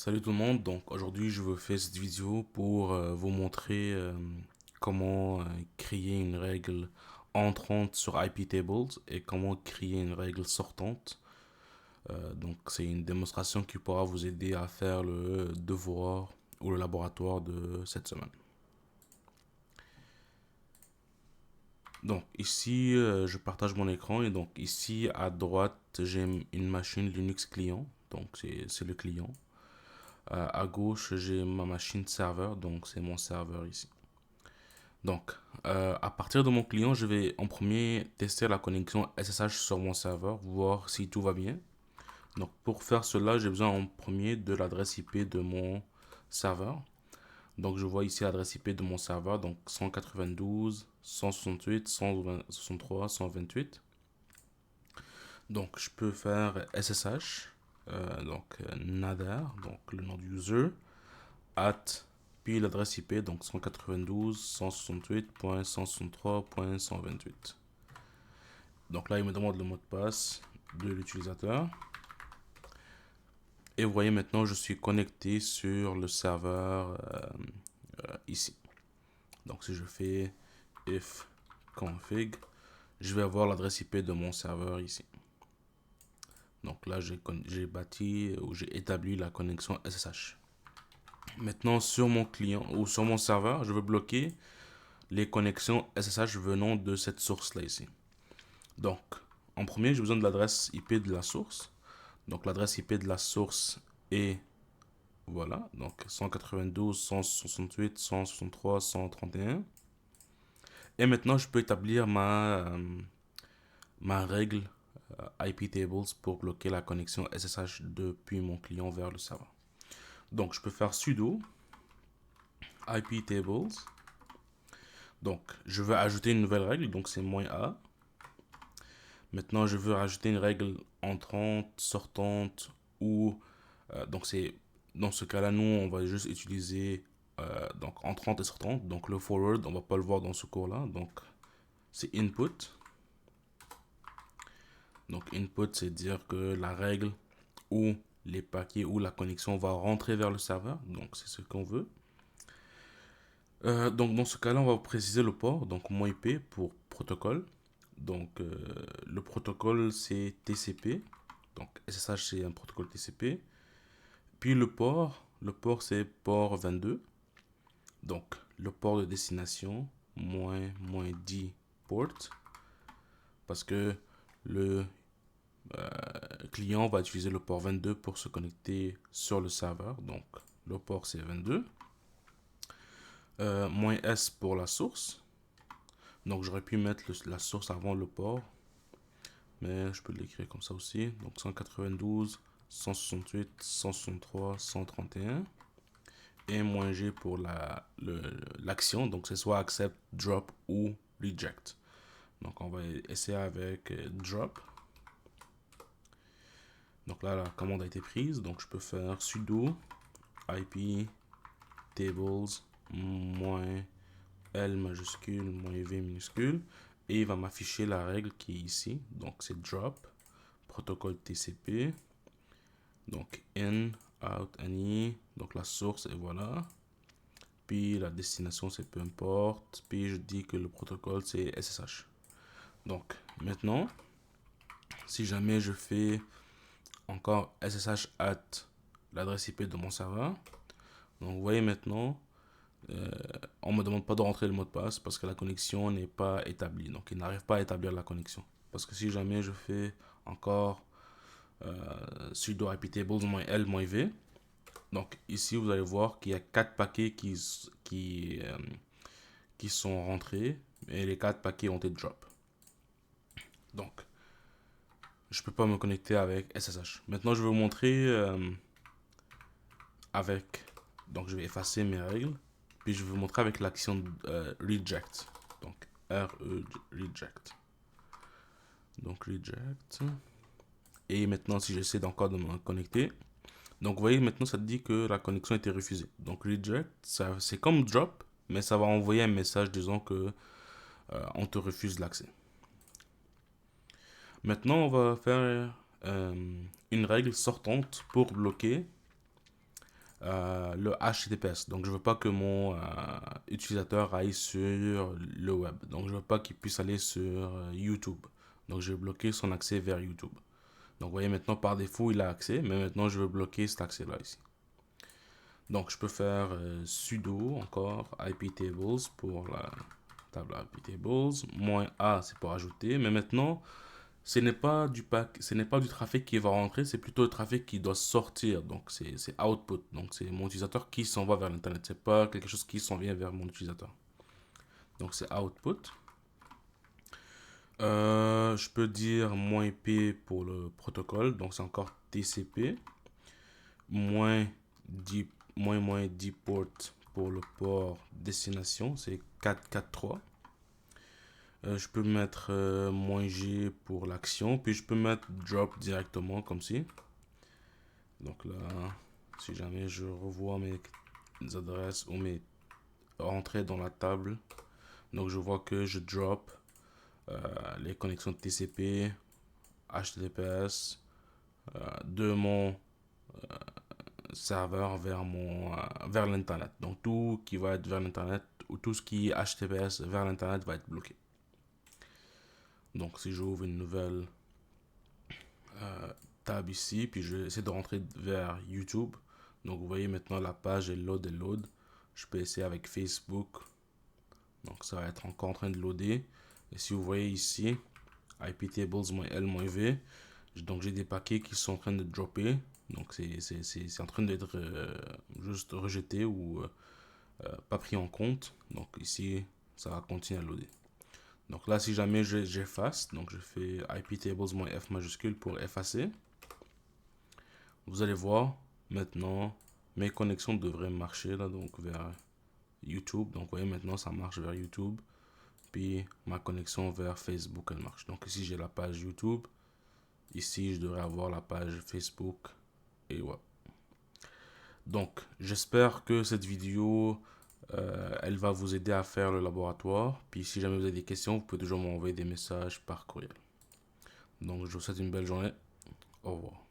Salut tout le monde, donc aujourd'hui je veux faire cette vidéo pour vous montrer comment créer une règle entrante sur iptables et comment créer une règle sortante. Donc c'est une démonstration qui pourra vous aider à faire le devoir ou le laboratoire de cette semaine. Donc ici je partage mon écran et donc ici à droite j'ai une machine Linux client, donc c'est le client. À gauche, j'ai ma machine serveur, donc c'est mon serveur ici. Donc, à partir de mon client, je vais en premier tester la connexion SSH sur mon serveur, voir si tout va bien. Donc, pour faire cela, j'ai besoin en premier de l'adresse IP de mon serveur. Donc, je vois ici l'adresse IP de mon serveur, donc 192, 168, 163, 128. Donc, je peux faire SSH, nader, donc le nom du user, at, puis l'adresse IP, donc 192.168.163.128. Donc là, il me demande le mot de passe de l'utilisateur. Et vous voyez maintenant, je suis connecté sur le serveur ici. Donc si je fais if config, je vais avoir l'adresse IP de mon serveur ici. Donc là, j'ai bâti ou j'ai établi la connexion SSH. Maintenant, sur mon client ou sur mon serveur, je veux bloquer les connexions SSH venant de cette source-là ici. Donc, en premier, j'ai besoin de l'adresse IP de la source. Donc, l'adresse IP de la source est, voilà, donc 192, 168, 163, 131. Et maintenant, je peux établir ma règle iptables pour bloquer la connexion SSH depuis mon client vers le serveur. Donc, je peux faire sudo iptables. Donc, je veux ajouter une nouvelle règle, donc c'est -a. Maintenant, je veux rajouter une règle entrante, sortante ou donc c'est dans ce cas-là, nous on va juste utiliser donc entrante et sortante. Donc le forward, on va pas le voir dans ce cours-là. Donc c'est input. Donc input, c'est dire que la règle ou les paquets ou la connexion va rentrer vers le serveur. Donc c'est ce qu'on veut. Donc dans ce cas-là, on va préciser le port. Donc mon IP pour protocole. Donc le protocole c'est TCP. Donc SSH c'est un protocole TCP. Puis le port c'est port 22. Donc le port de destination moins 10 port. Parce que le client va utiliser le port 22 pour se connecter sur le serveur. Donc le port c'est 22. -S pour la source. Donc j'aurais pu mettre la source avant le port. Mais je peux l'écrire comme ça aussi. Donc 192, 168, 163, 131. Et -G pour l'action. Donc c'est soit accept, drop ou reject. Donc on va essayer avec drop. Donc là la commande a été prise. Donc je peux faire sudo IP tables -L majuscule -V minuscule. Et il va m'afficher la règle qui est ici. Donc c'est drop, protocole TCP. Donc in, out, any. Donc la source et voilà. Puis la destination c'est peu importe. Puis je dis que le protocole c'est SSH. Donc maintenant, si jamais je fais encore SSH at l'adresse IP de mon serveur, donc vous voyez maintenant, on ne me demande pas de rentrer le mot de passe parce que la connexion n'est pas établie. Donc il n'arrive pas à établir la connexion. Parce que si jamais je fais encore sudo iptables -L -V, donc ici vous allez voir qu'il y a 4 paquets qui sont rentrés et les 4 paquets ont été drop. Donc je peux pas me connecter avec SSH. Maintenant je vais vous montrer avec, donc je vais effacer mes règles, puis je vais vous montrer avec l'action reject. Donc reject. Donc reject. Et maintenant si j'essaie encore de me connecter, donc vous voyez maintenant ça dit que la connexion a été refusée. Donc reject, c'est comme drop, mais ça va envoyer un message disant que on te refuse l'accès. Maintenant on va faire une règle sortante pour bloquer le HTTPS. Donc, je veux pas que mon utilisateur aille sur le web. Donc, je veux pas qu'il puisse aller sur YouTube. Donc, je vais bloquer son accès vers YouTube. Donc, vous voyez, maintenant, par défaut, il a accès, mais maintenant, je veux bloquer cet accès-là ici. Donc, je peux faire sudo encore iptables pour la table iptables. -a, c'est pour ajouter. Mais maintenant, ce n'est pas du trafic qui va rentrer, c'est plutôt le trafic qui doit sortir. Donc, c'est output. Donc, c'est mon utilisateur qui s'en va vers l'Internet. C'est pas quelque chose qui s'en vient vers mon utilisateur. Donc, c'est output. Je peux dire -p pour le protocole. Donc, c'est encore TCP. -10, -10 port pour le port destination. C'est 443. Je peux mettre -g pour l'action. Puis je peux mettre drop directement comme ci. Donc là, si jamais je revois mes adresses ou mes entrées dans la table, donc je vois que je drop les connexions de TCP, HTTPS de mon serveur vers l'internet. Donc tout qui va être vers l'internet ou tout ce qui est HTTPS vers l'internet va être bloqué. Donc si j'ouvre une nouvelle tab ici, puis je vais essayer de rentrer vers YouTube. Donc vous voyez maintenant la page est load et load. Je peux essayer avec Facebook. Donc ça va être encore en train de loader. Et si vous voyez ici, iptables-l-v, donc j'ai des paquets qui sont en train de dropper. Donc c'est en train d'être juste rejeté ou pas pris en compte. Donc ici, ça va continuer à loader. Donc là, si jamais j'efface, donc je fais iptables-f majuscule pour effacer. Vous allez voir, maintenant, mes connexions devraient marcher là, donc vers YouTube. Donc, vous voyez, maintenant, ça marche vers YouTube. Puis, ma connexion vers Facebook, elle marche. Donc, ici, j'ai la page YouTube. Ici, je devrais avoir la page Facebook. Et ouais. Donc, j'espère que cette vidéo, elle va vous aider à faire le laboratoire. Puis, si jamais vous avez des questions, vous pouvez toujours m'envoyer des messages par courriel. Donc, je vous souhaite une belle journée. Au revoir.